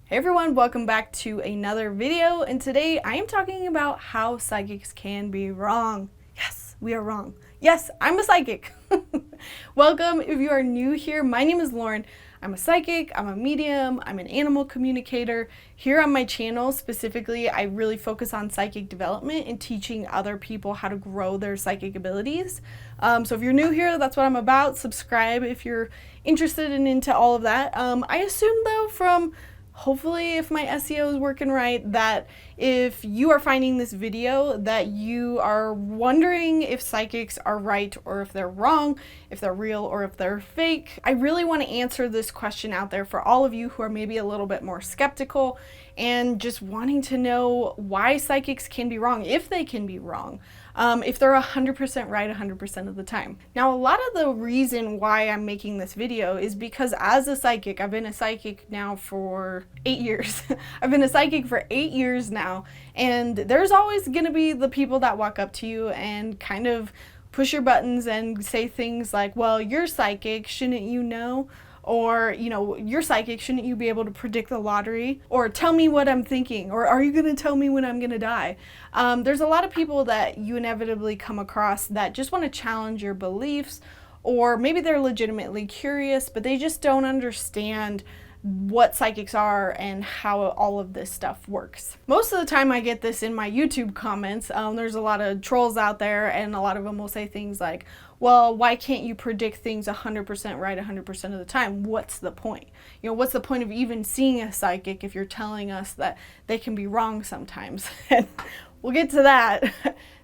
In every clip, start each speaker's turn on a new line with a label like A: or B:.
A: Hey everyone, welcome back to another video, and today I am talking about how psychics can be wrong. Yes, we are wrong. Yes, I'm a psychic. Welcome if you are new here. My name is Lauren. I'm a psychic, I'm a medium, I'm an animal communicator. Here on my channel specifically, I really focus on psychic development and teaching other people how to grow their psychic abilities. So if you're new here, that's what I'm about. Subscribe if you're interested and into all of that. I assume though from hopefully if my SEO is working right, that if you are finding this video that you are wondering if psychics are right or if they're wrong, if they're real or if they're fake. I really want to answer this question out there for all of you who are maybe a little bit more skeptical and just wanting to know why psychics can be wrong, if they can be wrong. If they're 100% right 100% of the time. Now, a lot of the reason why I'm making this video is because as a psychic, I've been a psychic now for 8 years. I've been a psychic for 8 years now, and there's always going to be the people that walk up to you and kind of push your buttons and say things like, well, you're psychic, shouldn't you know? Or, you know, you're psychic, shouldn't you be able to predict the lottery? Or tell me what I'm thinking, or are you gonna tell me when I'm gonna die? There's a lot of people that you inevitably come across that just wanna challenge your beliefs, or maybe they're legitimately curious, but they just don't understand what psychics are and how all of this stuff works. Most of the time I get this in my YouTube comments. There's a lot of trolls out there, and a lot of them will say things like, well, why can't you predict things 100% right 100% of the time? What's the point? You know, what's the point of even seeing a psychic if you're telling us that they can be wrong sometimes? And we'll get to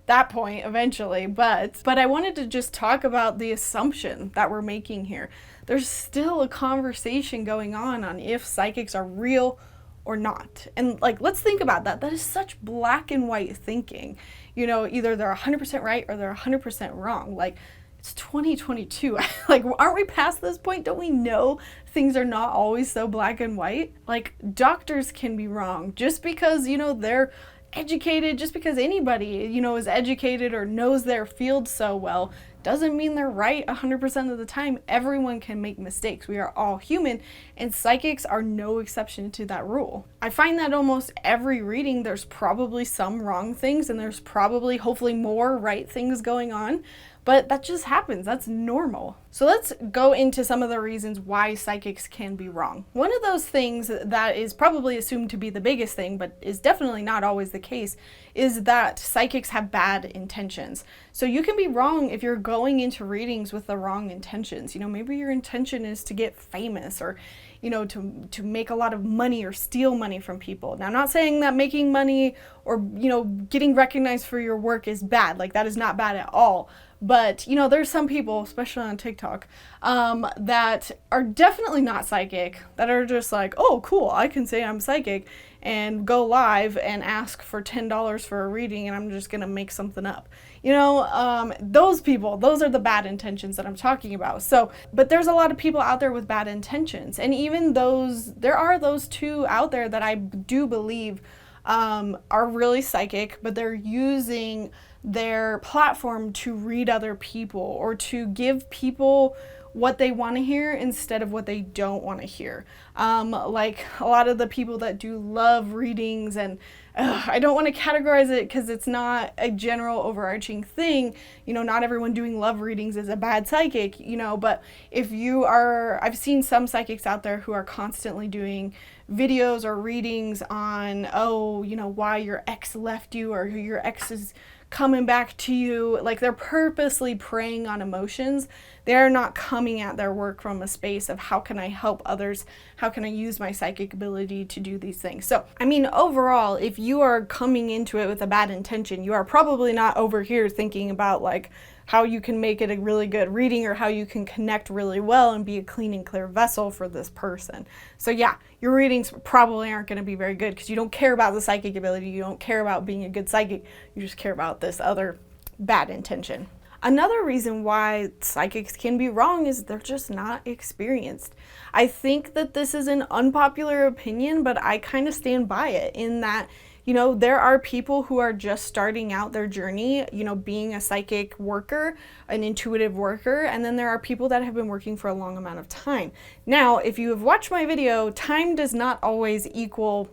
A: that point eventually, but I wanted to just talk about the assumption that we're making here. There's still a conversation going on if psychics are real or not. And like, let's think about that. That is such black and white thinking. You know, either they're 100% right or they're 100% wrong. Like, it's 2022. Like, aren't we past this point? Don't we know things are not always so black and white? Like, doctors can be wrong just because, you know, they're educated. Just because anybody, you know, is educated or knows their field so well doesn't mean they're right 100% of the time. Everyone can make mistakes. We are all human, and psychics are no exception to that rule. I find that almost every reading there's probably some wrong things, and there's probably hopefully more right things going on. But that just happens. That's normal. So let's go into some of the reasons why psychics can be wrong. One of those things that is probably assumed to be the biggest thing, but is definitely not always the case, is that psychics have bad intentions. So you can be wrong if you're going into readings with the wrong intentions. You know, maybe your intention is to get famous, or you know, to make a lot of money or steal money from people. Now, I'm not saying that making money or, you know, getting recognized for your work is bad. Like, that is not bad at all. But, you know, there's some people, especially on TikTok, that are definitely not psychic, that are just like, oh, cool, I can say I'm psychic, and go live and ask for $10 for a reading, and I'm just going to make something up. You know, those people, those are the bad intentions that I'm talking about. So, but there's a lot of people out there with bad intentions. And even those, there are those two out there that I do believe are really psychic, but they're using their platform to read other people or to give people what they want to hear instead of what they don't want to hear. Like a lot of the people that do love readings, and I don't want to categorize it because it's not a general overarching thing. You know, not everyone doing love readings is a bad psychic, you know, but if you are, I've seen some psychics out there who are constantly doing videos or readings on, oh, you know, why your ex left you or who your ex is coming back to you. Like, they're purposely preying on emotions. They're not coming at their work from a space of how can I help others? How can I use my psychic ability to do these things? So, I mean, overall, if you are coming into it with a bad intention, you are probably not over here thinking about like how you can make it a really good reading or how you can connect really well and be a clean and clear vessel for this person. So yeah, your readings probably aren't going to be very good because you don't care about the psychic ability. You don't care about being a good psychic. You just care about this other bad intention. Another reason why psychics can be wrong is they're just not experienced. I think that this is an unpopular opinion, but I kind of stand by it in that You know, there are people who are just starting out their journey, you know, being a psychic worker, an intuitive worker, and then there are people that have been working for a long amount of time. Now, if you have watched my video, time does not always equal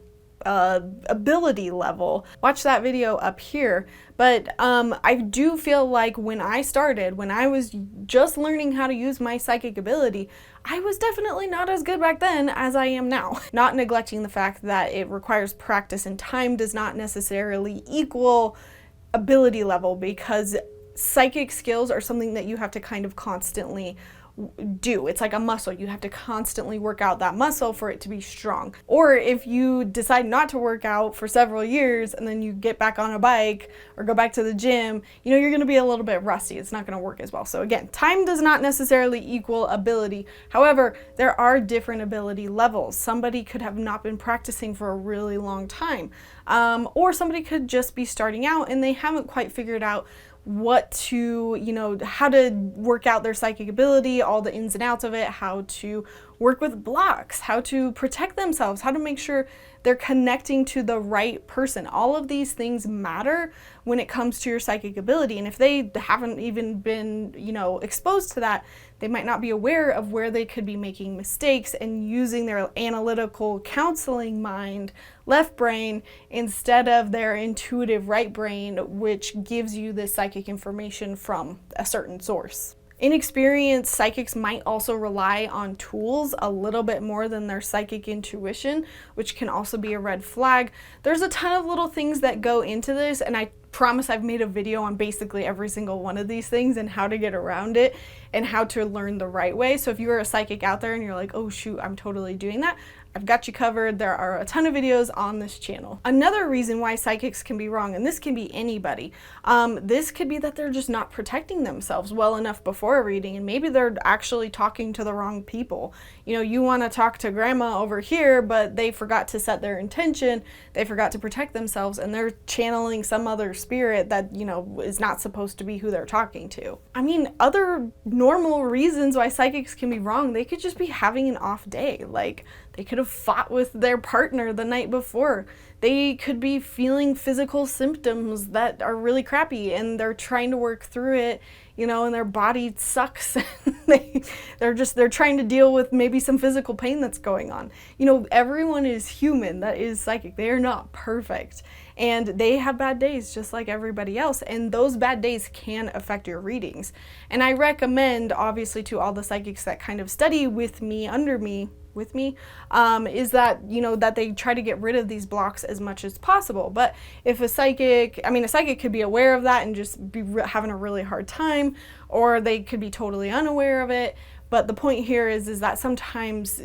A: ability level. Watch that video up here. But I do feel like when I started, when I was just learning how to use my psychic ability, I was definitely not as good back then as I am now. Not neglecting the fact that it requires practice, and time does not necessarily equal ability level, because psychic skills are something that you have to kind of constantly do. It's like a muscle. You have to constantly work out that muscle for it to be strong. Or if you decide not to work out for several years and then you get back on a bike or go back to the gym, you know, you're going to be a little bit rusty. It's not going to work as well. So again, time does not necessarily equal ability. However, there are different ability levels. Somebody could have not been practicing for a really long time. Or somebody could just be starting out and they haven't quite figured out what to, you know, how to work out their psychic ability, all the ins and outs of it, how to work with blocks, how to protect themselves, how to make sure they're connecting to the right person. All of these things matter when it comes to your psychic ability. And if they haven't even been, you know, exposed to that, they might not be aware of where they could be making mistakes and using their analytical counseling mind, left brain, instead of their intuitive right brain, which gives you this psychic information from a certain source. Inexperienced psychics might also rely on tools a little bit more than their psychic intuition, which can also be a red flag. There's a ton of little things that go into this, and I promise I've made a video on basically every single one of these things and how to get around it and how to learn the right way. So if you are a psychic out there and you're like, oh shoot, I'm totally doing that, I've got you covered. There are a ton of videos on this channel. Another reason why psychics can be wrong, and this can be anybody, this could be that they're just not protecting themselves well enough before a reading, and maybe they're actually talking to the wrong people. You know, you want to talk to grandma over here, but they forgot to set their intention, they forgot to protect themselves, and they're channeling some other spirit that, you know, is not supposed to be who they're talking to. I mean, other normal reasons why psychics can be wrong, they could just be having an off day. Like, they could have fought with their partner the night before. They could be feeling physical symptoms that are really crappy and they're trying to work through it, you know, and their body sucks. they're trying to deal with maybe some physical pain that's going on. You know, everyone is human that is psychic. They are not perfect. And they have bad days just like everybody else. And those bad days can affect your readings. And I recommend, obviously, to all the psychics that kind of study with me, is that, you know, that they try to get rid of these blocks as much as possible. But if a psychic could be aware of that and just be having a really hard time, or they could be totally unaware of it. But the point here is that sometimes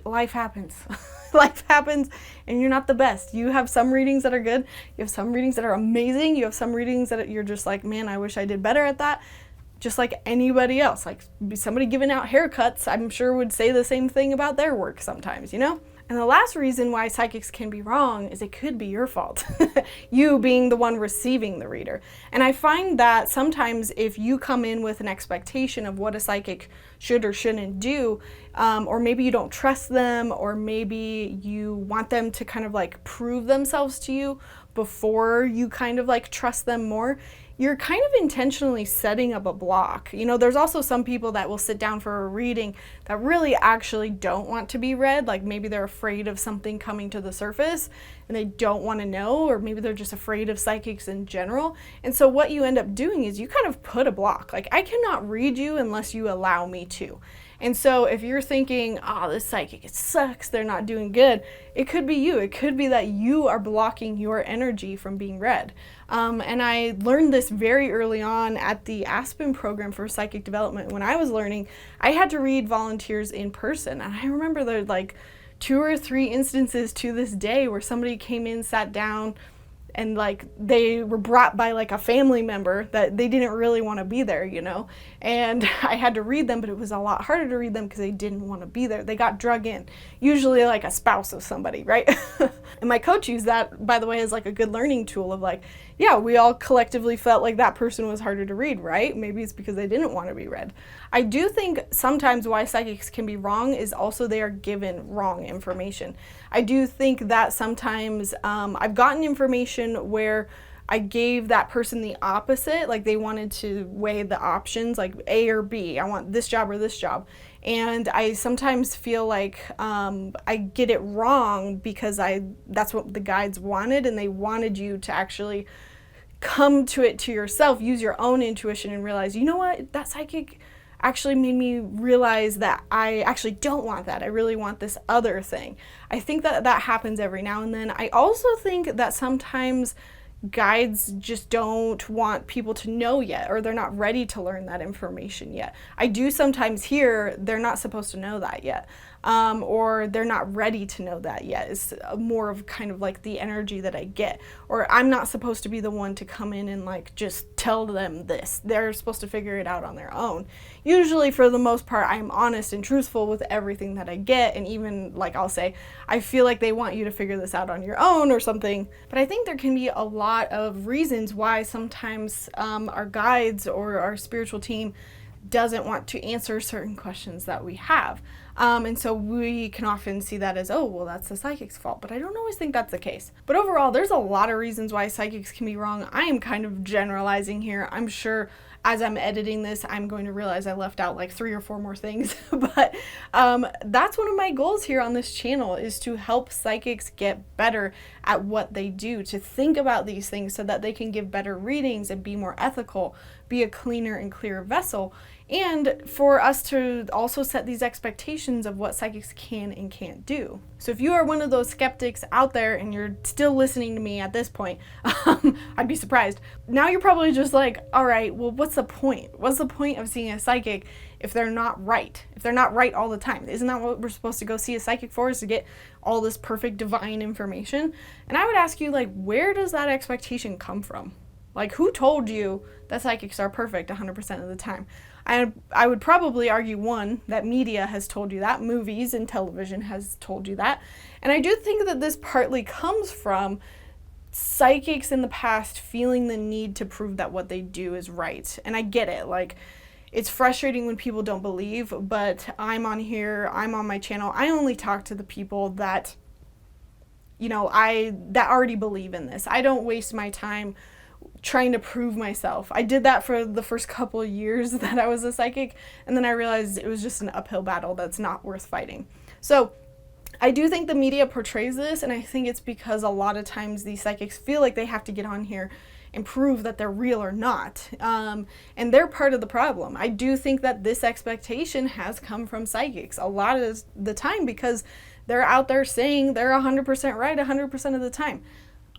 A: life happens. Life happens and you're not the best. You have some readings that are good. You have some readings that are amazing. You have some readings that you're just like, man, I wish I did better at that. Just like anybody else. Like somebody giving out haircuts, I'm sure would say the same thing about their work sometimes, you know? And the last reason why psychics can be wrong is it could be your fault. You being the one receiving the reader. And I find that sometimes if you come in with an expectation of what a psychic should or shouldn't do, or maybe you don't trust them, or maybe you want them to kind of like prove themselves to you before you kind of like trust them more, you're kind of intentionally setting up a block. You know, there's also some people that will sit down for a reading that really actually don't want to be read. Like maybe they're afraid of something coming to the surface and they don't want to know, or maybe they're just afraid of psychics in general. And so what you end up doing is you kind of put a block. Like, I cannot read you unless you allow me to. And so if you're thinking, oh, this psychic, it sucks, they're not doing good, it could be you. It could be that you are blocking your energy from being read. And I learned this very early on at the Aspen program for psychic development. When I was learning, I had to read volunteers in person. And I remember there like 2 or 3 instances to this day where somebody came in, sat down, and like they were brought by like a family member that they didn't really want to be there, you know, and I had to read them, but it was a lot harder to read them because they didn't want to be there. They got drug in, usually like a spouse of somebody, right? And my coach used that, by the way, as like a good learning tool of like, yeah, we all collectively felt like that person was harder to read, right? Maybe it's because they didn't want to be read. I do think sometimes why psychics can be wrong is also they are given wrong information. I do think that sometimes I've gotten information where I gave that person the opposite, like they wanted to weigh the options, like A or B. I want this job or this job. And I sometimes feel like I get it wrong because that's what the guides wanted, and they wanted you to actually come to it to yourself, use your own intuition and realize, you know what, that psychic actually made me realize that I actually don't want that. I really want this other thing. I think that that happens every now and then. I also think that sometimes guides just don't want people to know yet, or they're not ready to learn that information yet. I do sometimes hear they're not supposed to know that yet, or they're not ready to know that yet. It's more of kind of like the energy that I get, or I'm not supposed to be the one to come in and like just tell them this. They're supposed to figure it out on their own. Usually, for the most part, I'm honest and truthful with everything that I get, and even like I'll say, I feel like they want you to figure this out on your own or something. But I think there can be a lot of reasons why sometimes our guides or our spiritual team doesn't want to answer certain questions that we have. And so we can often see that as, oh, well, that's the psychic's fault. But I don't always think that's the case. But overall, there's a lot of reasons why psychics can be wrong. I am kind of generalizing here. I'm sure as I'm editing this, I'm going to realize I left out like 3 or 4 more things. But that's one of my goals here on this channel, is to help psychics get better at what they do, to think about these things so that they can give better readings and be more ethical, be a cleaner and clearer vessel, and for us to also set these expectations of what psychics can and can't do. So if you are one of those skeptics out there and you're still listening to me at this point, I'd be surprised. Now you're probably just like, all right, well, what's the point? What's the point of seeing a psychic if they're not right? If they're not right all the time? Isn't that what we're supposed to go see a psychic for, is to get all this perfect divine information? And I would ask you, like, where does that expectation come from? Like, who told you that psychics are perfect 100% of the time? I would probably argue, one, that media has told you that, movies and television has told you that. And I do think that this partly comes from psychics in the past feeling the need to prove that what they do is right. And I get it, like, it's frustrating when people don't believe, but I'm on here, I'm on my channel, I only talk to the people that, you know, that already believe in this. I don't waste my time trying to prove myself. I did that for the first couple of years that I was a psychic, and then I realized it was just an uphill battle that's not worth fighting. So I do think the media portrays this, and I think it's because a lot of times these psychics feel like they have to get on here and prove that they're real or not. And they're part of the problem. I do think that this expectation has come from psychics a lot of the time, because they're out there saying they're 100% right 100% of the time.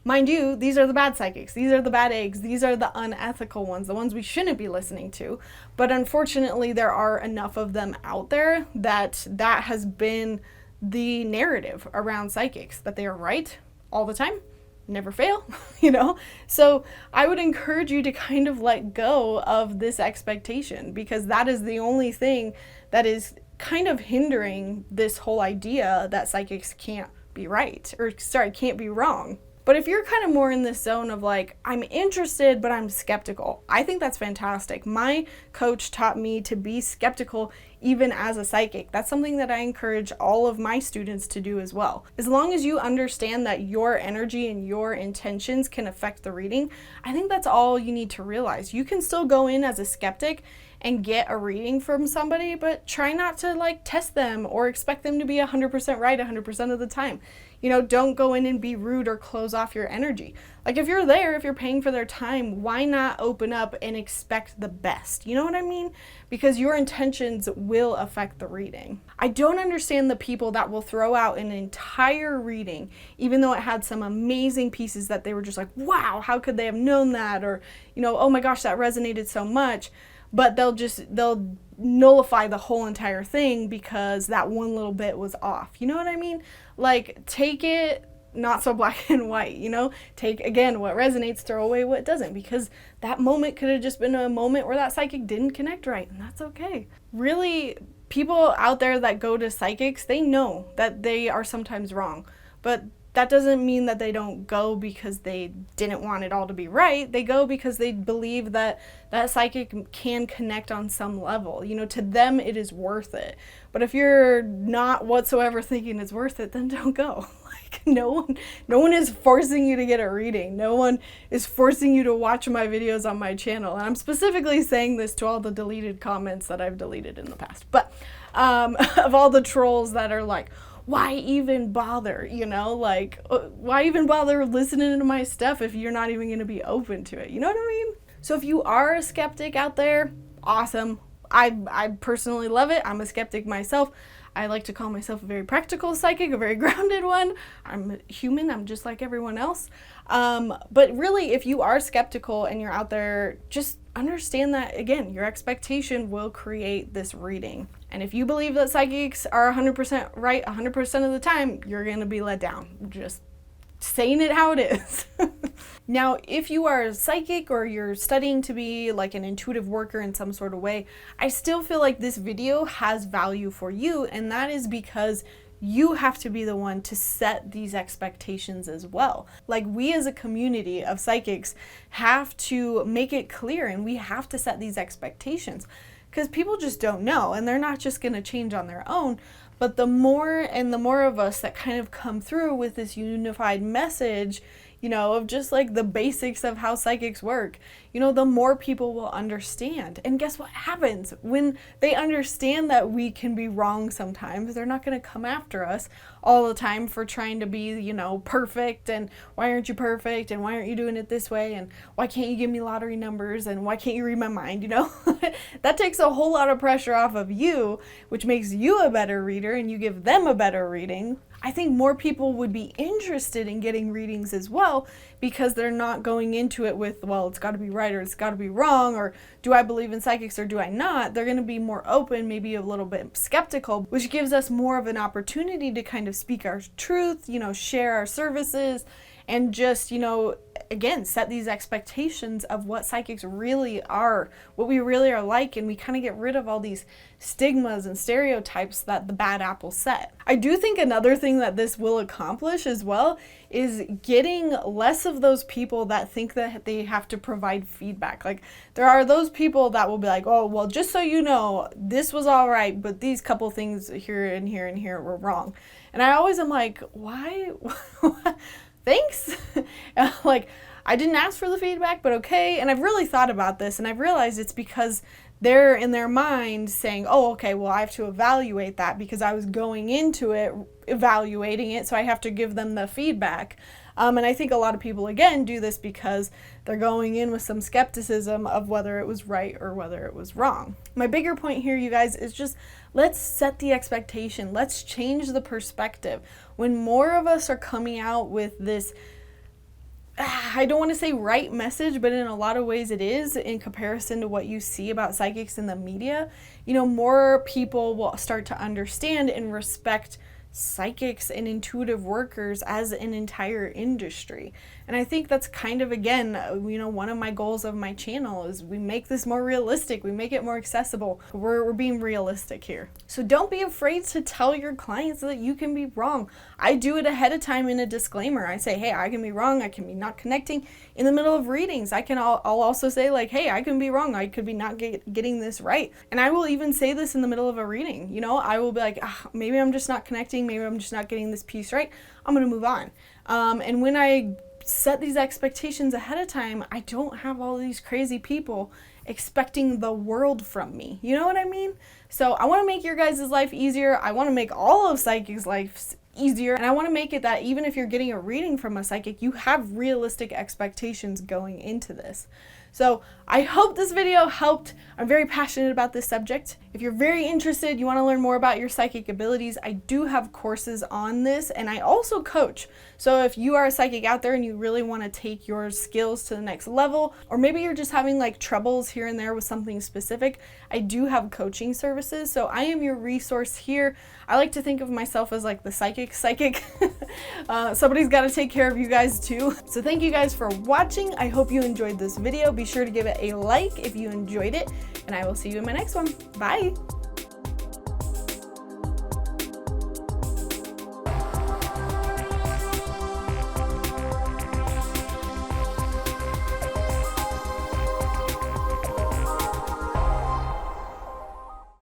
A: Mind you, these are the bad psychics. These are the bad eggs. These are the unethical ones, the ones we shouldn't be listening to. But unfortunately, there are enough of them out there that has been the narrative around psychics, that they are right all the time, never fail, you know? So I would encourage you to kind of let go of this expectation, because that is the only thing that is kind of hindering this whole idea that psychics can't be right, or sorry, can't be wrong. But if you're kind of more in this zone of like, I'm interested, but I'm skeptical, I think that's fantastic. My coach taught me to be skeptical even as a psychic. That's something that I encourage all of my students to do as well. As long as you understand that your energy and your intentions can affect the reading, I think that's all you need to realize. You can still go in as a skeptic and get a reading from somebody, but try not to like test them or expect them to be 100% right 100% of the time. You know, don't go in and be rude or close off your energy. Like, if you're there, if you're paying for their time, why not open up and expect the best? You know what I mean? Because your intentions will affect the reading. I don't understand the people that will throw out an entire reading, even though it had some amazing pieces that they were just like, wow, how could they have known that? Or, you know, oh my gosh, that resonated so much. But they'll nullify the whole entire thing because that one little bit was off. You know what I mean? Like, take it not so black and white, you know? Take, again, what resonates, throw away what doesn't, because that moment could have just been a moment where that psychic didn't connect right, and that's okay. Really, people out there that go to psychics, they know that they are sometimes wrong, but that doesn't mean that they don't go because they didn't want it all to be right. They go because they believe that that psychic can connect on some level. You know, to them it is worth it. But if you're not whatsoever thinking it's worth it, then don't go. Like no one is forcing you to get a reading. No one is forcing you to watch my videos on my channel. And I'm specifically saying this to all the deleted comments that I've deleted in the past. But of all the trolls that are like, why even bother, you know, like, why even bother listening to my stuff if you're not even going to be open to it? You know what I mean? So if you are a skeptic out there, awesome. I personally love it. I'm a skeptic myself. I like to call myself a very practical psychic, a very grounded one. I'm human. I'm just like everyone else. But really, if you are skeptical and you're out there, just understand that, again, your expectation will create this reading. And if you believe that psychics are 100% right 100% of the time, you're going to be let down. Just saying it how it is. Now, if you are a psychic or you're studying to be like an intuitive worker in some sort of way, I still feel like this video has value for you, and that is because you have to be the one to set these expectations as well. Like, we as a community of psychics have to make it clear, and we have to set these expectations because people just don't know, and they're not just going to change on their own. But the more and the more of us that kind of come through with this unified message, you know, of just like the basics of how psychics work, you know, the more people will understand. And guess what happens when they understand that we can be wrong sometimes? They're not going to come after us all the time for trying to be, you know, perfect, and why aren't you perfect, and why aren't you doing it this way, and why can't you give me lottery numbers, and why can't you read my mind, you know? That takes a whole lot of pressure off of you, which makes you a better reader, and you give them a better reading. I think more people would be interested in getting readings as well, because they're not going into it with, well, it's got to be right or it's got to be wrong, or do I believe in psychics or do I not? They're going to be more open, maybe a little bit skeptical, which gives us more of an opportunity to kind of speak our truth, you know, share our services, and just, you know, again, set these expectations of what psychics really are, what we really are like, and we kind of get rid of all these stigmas and stereotypes that the bad apple set. I do think another thing that this will accomplish as well is getting less of those people that think that they have to provide feedback. Like, there are those people that will be like, oh, well, just so you know, this was all right, but these couple things here and here and here were wrong. And I always am like, why? Thanks. Like, I didn't ask for the feedback, but okay. And I've really thought about this, and I've realized it's because they're in their mind saying, oh, okay, well, I have to evaluate that because I was going into it evaluating it, so I have to give them the feedback. And I think a lot of people, again, do this because they're going in with some skepticism of whether it was right or whether it was wrong. My bigger point here, you guys, is just let's set the expectation. Let's change the perspective. When more of us are coming out with this, I don't want to say right message, but in a lot of ways it is in comparison to what you see about psychics in the media, you know, more people will start to understand and respect psychics and intuitive workers as an entire industry. And I think that's kind of, again, you know, one of my goals of my channel is we make this more realistic, we make it more accessible. We're being realistic here. So don't be afraid to tell your clients that you can be wrong. I do it ahead of time in a disclaimer. I say, hey, I can be wrong, I can be not connecting. In the middle of readings, I'll also say, like, hey, I can be wrong, I could be not getting this right. And I will even say this in the middle of a reading. You know, I will be like, maybe I'm just not connecting, maybe I'm just not getting this piece right, I'm gonna move on. And when I set these expectations ahead of time, I don't have all these crazy people expecting the world from me. You know what I mean? So I want to make your guys' life easier. I want to make all of psychics' lives easier. And I want to make it that even if you're getting a reading from a psychic, you have realistic expectations going into this. So I hope this video helped. I'm very passionate about this subject. If you're very interested, you want to learn more about your psychic abilities, I do have courses on this, and I also coach. So if you are a psychic out there and you really want to take your skills to the next level, or maybe you're just having like troubles here and there with something specific, I do have coaching services. So I am your resource here. I like to think of myself as like the psychic. Somebody's got to take care of you guys too. So thank you guys for watching. I hope you enjoyed this video. Be sure to give it a like if you enjoyed it, and I will see you in my next one. Bye.